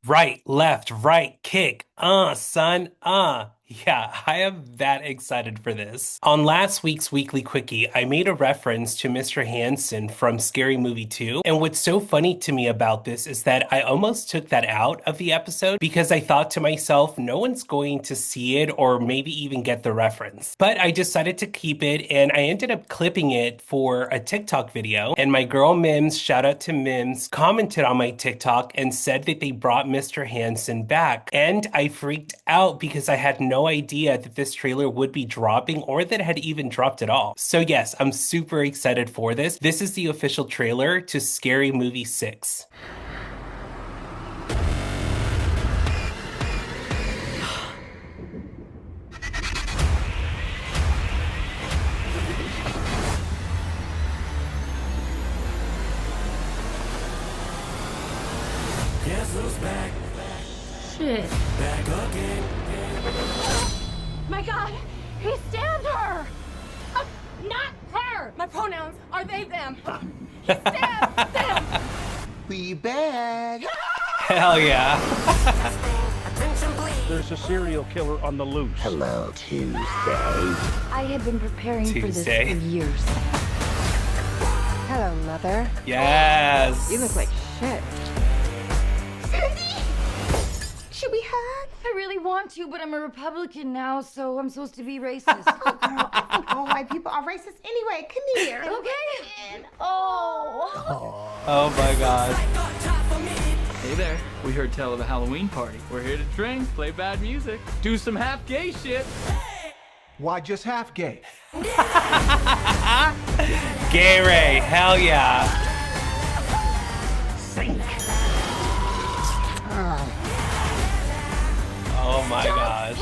Right, left, right, kick. Son, Yeah, I am that excited for this. On last week's Weekly Quickie, I made a reference to Mr. Hansen from Scary Movie 2. And what's so funny to me about this is that I almost took that out of the episode because I thought to myself, no one's going to see it or maybe even get the reference. But I decided to keep it and I ended up clipping it for a TikTok video. And my girl Mims, shout out to Mims, commented on my TikTok and said that they brought Mr. Hansen back. And I freaked out because I had no idea that this trailer would be dropping or that it had even dropped at all. So yes, I'm super excited for this. This is the official trailer to Scary Movie 6. Guess who's back? Shit. Back again. My God, he stabbed her! Not her! My pronouns are they, them. He stabbed them! We back. Hell yeah. There's a serial killer on the loose. Hello, Tuesday. I have been preparing for this Tuesday. for years. Hello, Mother. Yes. You look like shit. Should we hug? I really want to, but I'm a Republican now, so I'm supposed to be racist. Oh, girl, I think all white people are racist anyway. Come here. Okay. Oh. Oh my God. Hey there, we heard tell of a Halloween party. We're here to drink, play bad music, do some half gay shit. Why just half gay? Gay Ray, hell yeah. Oh my gosh.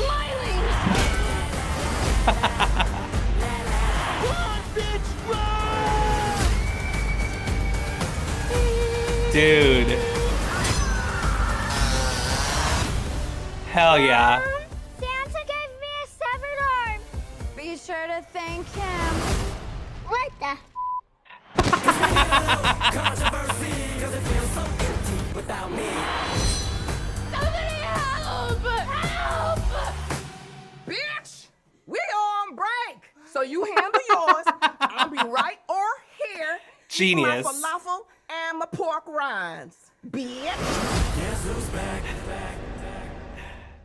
Dude. Hell yeah. Santa gave me a severed arm. Be sure to thank him. What the? Controversy, cause it feels so empty without me. Somebody help! Help! Bitch, we on break. So you handle yours. I'll be right or here. Genius. My falafel and my pork rinds. Bitch. Guess who's back?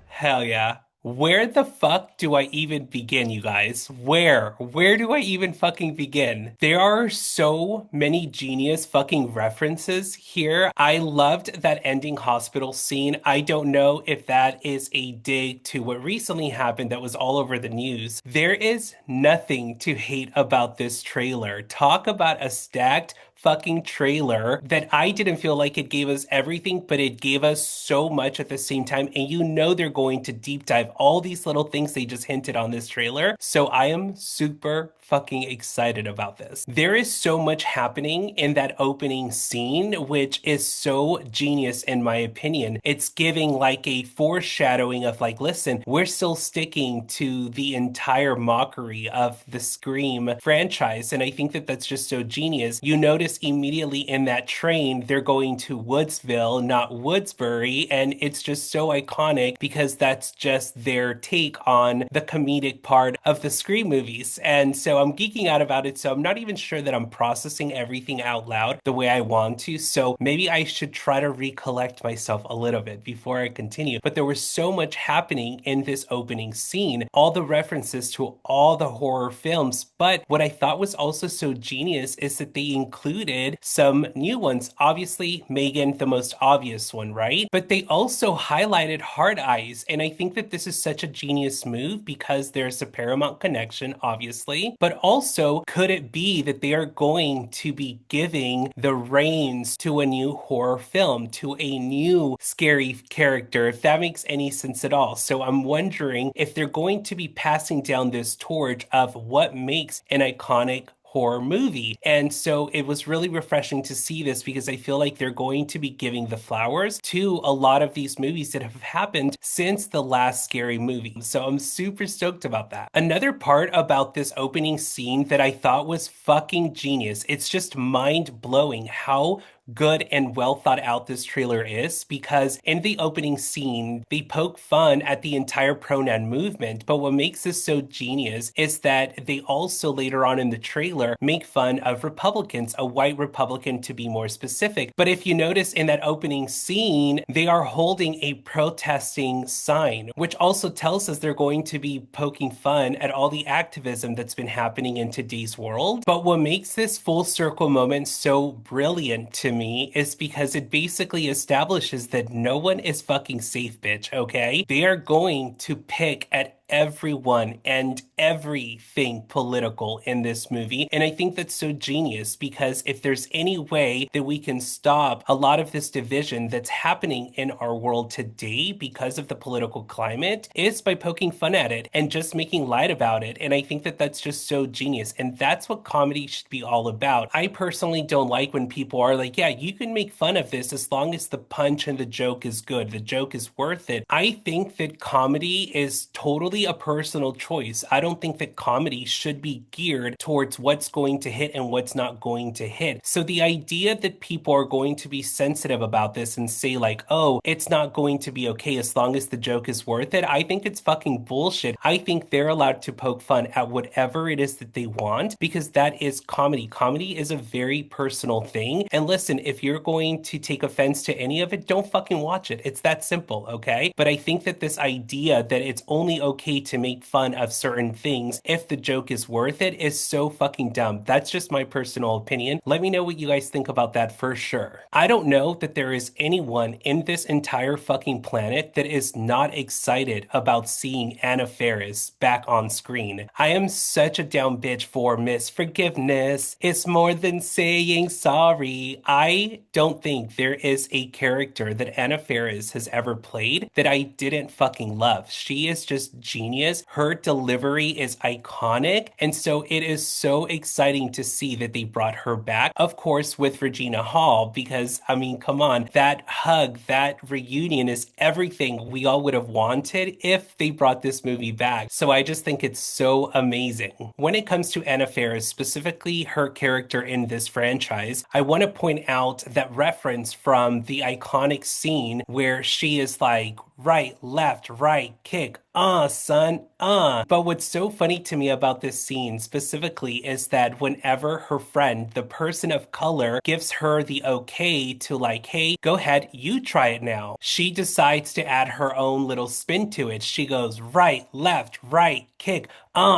Hell yeah. Where the fuck do I even begin, you guys? Where do I even fucking begin? There are so many genius fucking references here. I loved that ending hospital scene. I don't know if that is a dig to what recently happened that was all over the news. There is nothing to hate about this trailer. Talk about a stacked fucking trailer that I didn't feel like it gave us everything, but it gave us so much at the same time. And you know they're going to deep dive all these little things they just hinted on this trailer. So I am super fucking excited about this. There is so much happening in that opening scene, which is so genius in my opinion. It's giving like a foreshadowing of like, listen, we're still sticking to the entire mockery of the Scream franchise. And I think that that's just so genius. You notice immediately in that train, they're going to Woodsville, not Woodsbury. And it's just so iconic because that's just their take on the comedic part of the Scream movies. And so I'm geeking out about it. So I'm not even sure that I'm processing everything out loud the way I want to. So maybe I should try to recollect myself a little bit before I continue. But there was so much happening in this opening scene, all the references to all the horror films. But what I thought was also so genius is that they included some new ones. Obviously, Megan, the most obvious one, right? But they also highlighted Hard Eyes. And I think that this is such a genius move because there's a Paramount connection, obviously. But also, could it be that they are going to be giving the reins to a new horror film, to a new scary character, if that makes any sense at all? So I'm wondering if they're going to be passing down this torch of what makes an iconic horror movie. And so it was really refreshing to see this because I feel like they're going to be giving the flowers to a lot of these movies that have happened since the last Scary Movie. So I'm super stoked about that. Another part about this opening scene that I thought was fucking genius, it's just mind blowing how good and well thought out this trailer is, because in the opening scene, they poke fun at the entire pronoun movement. But what makes this so genius is that they also later on in the trailer make fun of Republicans, a white Republican to be more specific. But if you notice in that opening scene, they are holding a protesting sign, which also tells us they're going to be poking fun at all the activism that's been happening in today's world. But what makes this full circle moment so brilliant to me is because it basically establishes that no one is fucking safe, bitch, okay? They are going to pick at everyone and everything political in this movie. And I think that's so genius, because if there's any way that we can stop a lot of this division that's happening in our world today because of the political climate, it's by poking fun at it and just making light about it. And I think that that's just so genius. And that's what comedy should be all about. I personally don't like when people are like, yeah, you can make fun of this as long as the punch and the joke is good. The joke is worth it. I think that comedy is totally a personal choice. I don't think that comedy should be geared towards what's going to hit and what's not going to hit. So the idea that people are going to be sensitive about this and say like, oh, it's not going to be okay as long as the joke is worth it, I think it's fucking bullshit. I think they're allowed to poke fun at whatever it is that they want, because that is comedy. Comedy is a very personal thing. And listen, if you're going to take offense to any of it, don't fucking watch it. It's that simple, okay? But I think that this idea that it's only okay to make fun of certain things if the joke is worth it is so fucking dumb. That's just my personal opinion. Let me know what you guys think about that for sure. I don't know that there is anyone in this entire fucking planet that is not excited about seeing Anna Faris back on screen. I am such a down bitch for Miss Forgiveness. It's more than saying sorry. I don't think there is a character that Anna Faris has ever played that I didn't fucking love. She is just genius. Her delivery is iconic. And so it is so exciting to see that they brought her back. Of course, with Regina Hall, because I mean, come on, that hug, that reunion is everything we all would have wanted if they brought this movie back. So I just think it's so amazing. When it comes to Anna Faris, specifically her character in this franchise, I want to point out that reference from the iconic scene where she is like, right, left, right, kick, son, But what's so funny to me about this scene specifically is that whenever her friend, the person of color, gives her the okay to like, hey, go ahead, you try it now, she decides to add her own little spin to it. She goes right, left, right, kick,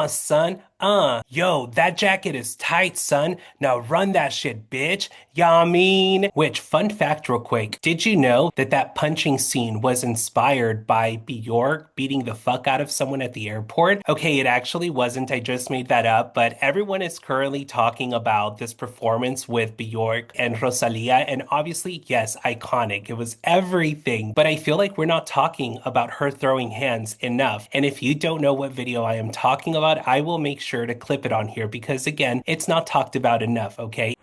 son, yo, that jacket is tight, son. Now run that shit, bitch. YAH MEAN. Which, fun fact real quick, did you know that that punching scene was inspired by BJORK beating the fuck out of someone at the airport? Okay, it actually wasn't. I just made that up, but everyone is currently talking about this performance with BJORK and Rosalia, and obviously, yes, iconic. It was everything, but I feel like we're not talking about her throwing hands enough. And if you don't know what video I am talking about, I will make sure to clip it on here because, again, it's not talked about enough, okay?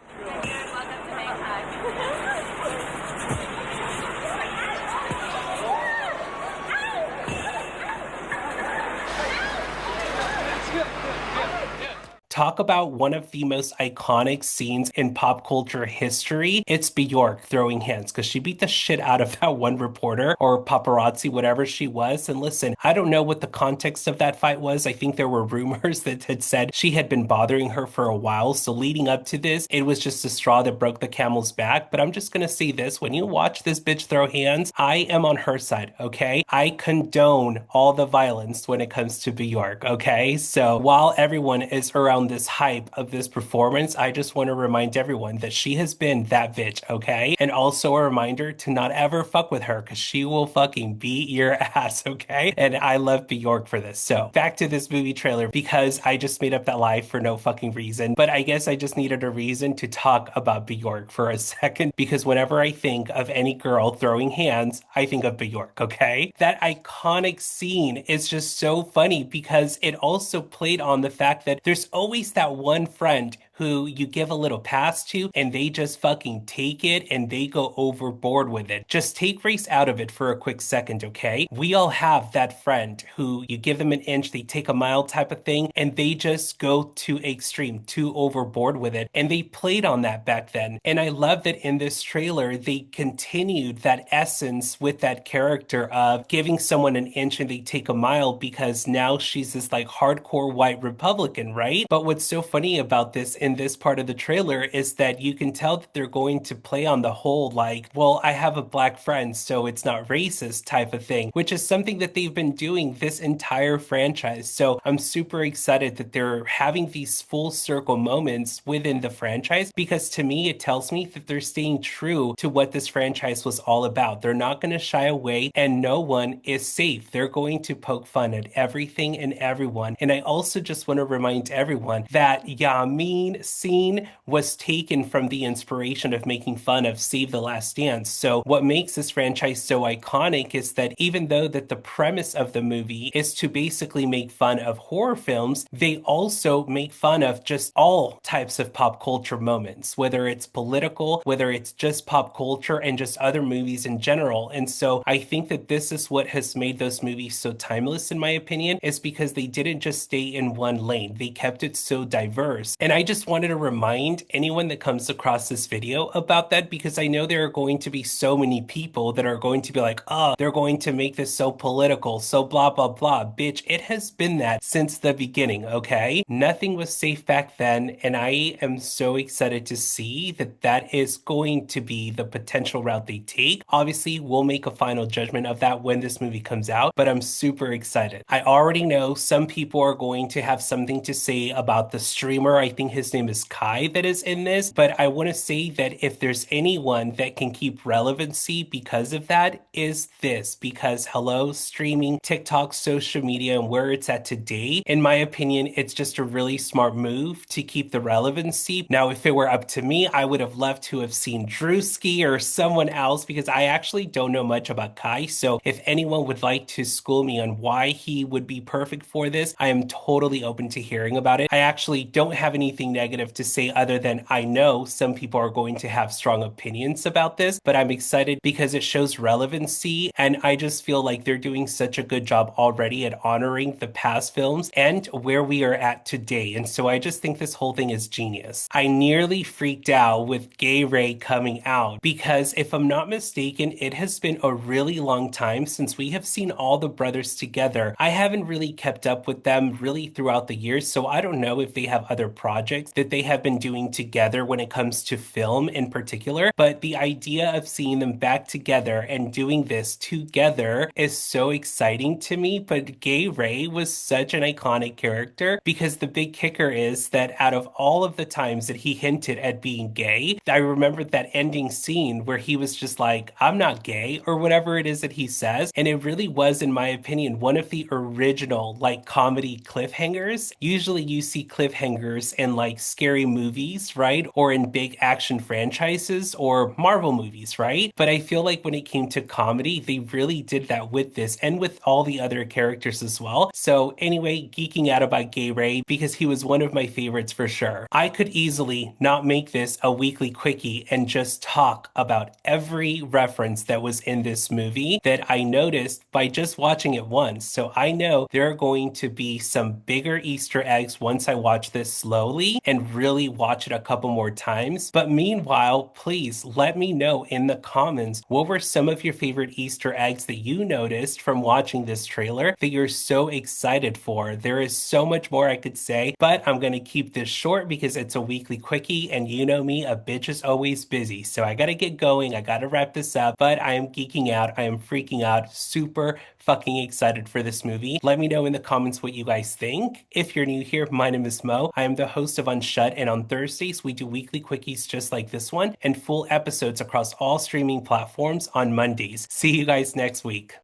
Talk about one of the most iconic scenes in pop culture history. It's BJORK throwing hands because she beat the shit out of that one reporter or paparazzi, whatever she was. And listen, I don't know what the context of that fight was. I think there were rumors that had said she had been bothering her for a while. So leading up to this, it was just a straw that broke the camel's back. But I'm just going to say this. When you watch this bitch throw hands, I am on her side, okay? I condone all the violence when it comes to BJORK, okay? So while everyone is around this hype of this performance, I just want to remind everyone that she has been that bitch, okay? And also a reminder to not ever fuck with her because she will fucking beat your ass, okay? And I love BJORK for this. So back to this movie trailer because I just made up that lie for no fucking reason. But I guess I just needed a reason to talk about BJORK for a second because whenever I think of any girl throwing hands, I think of BJORK, okay? That iconic scene is just so funny because it also played on the fact that there's always that one friend who who you give a little pass to and they just fucking take it and they go overboard with it. Just take race out of it for a quick second, okay? We all have that friend who you give them an inch, they take a mile type of thing, and they just go too extreme, too overboard with it. And they played on that back then. And I love that in this trailer, they continued that essence with that character of giving someone an inch and they take a mile because now she's this like hardcore white Republican, right? But what's so funny about this in this part of the trailer is that you can tell that they're going to play on the whole like, well, I have a black friend, so it's not racist type of thing, which is something that they've been doing this entire franchise. So I'm super excited that they're having these full circle moments within the franchise because to me, it tells me that they're staying true to what this franchise was all about. They're not going to shy away and no one is safe. They're going to poke fun at everything and everyone. And I also just want to remind everyone that YAH MEAN scene was taken from the inspiration of making fun of Save the Last Dance. So what makes this franchise so iconic is that even though that the premise of the movie is to basically make fun of horror films, they also make fun of just all types of pop culture moments, whether it's political, whether it's just pop culture and just other movies in general. And so I think that this is what has made those movies so timeless, in my opinion, is because they didn't just stay in one lane. They kept it so diverse. And I just wanted to remind anyone that comes across this video about that because I know there are going to be so many people that are going to be like, oh, they're going to make this so political, so blah, blah, blah. Bitch, it has been that since the beginning, okay? Nothing was safe back then. And I am so excited to see that that is going to be the potential route they take. Obviously, we'll make a final judgment of that when this movie comes out, but I'm super excited. I already know some people are going to have something to say about the streamer. I think his name is Kai that is in this, but I want to say that if there's anyone that can keep relevancy because of that is this, because hello, streaming, TikTok, social media, and where it's at today, in my opinion, it's just a really smart move to keep the relevancy. Now, if it were up to me, I would have loved to have seen Drewski or someone else because I actually don't know much about Kai. So if anyone would like to school me on why he would be perfect for this, I am totally open to hearing about it. I actually don't have anything negative to say other than I know some people are going to have strong opinions about this, but I'm excited because it shows relevancy and I just feel like they're doing such a good job already at honoring the past films and where we are at today. And so I just think this whole thing is genius. I nearly freaked out with Gay Ray coming out because if I'm not mistaken, it has been a really long time since we have seen all the brothers together. I haven't really kept up with them really throughout the years, so I don't know if they have other projects that they have been doing together when it comes to film in particular, but the idea of seeing them back together and doing this together is so exciting to me. But Gay Ray was such an iconic character because the big kicker is that out of all of the times that he hinted at being gay, I remember that ending scene where he was just like, I'm not gay, or whatever it is that he says. And it really was, in my opinion, one of the original like comedy cliffhangers. Usually you see cliffhangers in like scary movies, right? Or in big action franchises or Marvel movies, right? But I feel like when it came to comedy, they really did that with this and with all the other characters as well. So anyway, geeking out about Gay Ray because he was one of my favorites for sure. I could easily not make this a weekly quickie and just talk about every reference that was in this movie that I noticed by just watching it once. So I know there are going to be some bigger Easter eggs once I watch this slowly and really watch it a couple more times. But meanwhile, please let me know in the comments what were some of your favorite Easter eggs that you noticed from watching this trailer that you're so excited for. There is so much more I could say, but I'm going to keep this short because it's a weekly quickie and you know me, a bitch is always busy. So I got to get going. I got to wrap this up, but I am geeking out. I am freaking out. Super fucking excited for this movie. Let me know in the comments what you guys think. If you're new here, my name is Mo. I am the host of Unshut, and on Thursdays, we do weekly quickies just like this one and full episodes across all streaming platforms on Mondays. See you guys next week.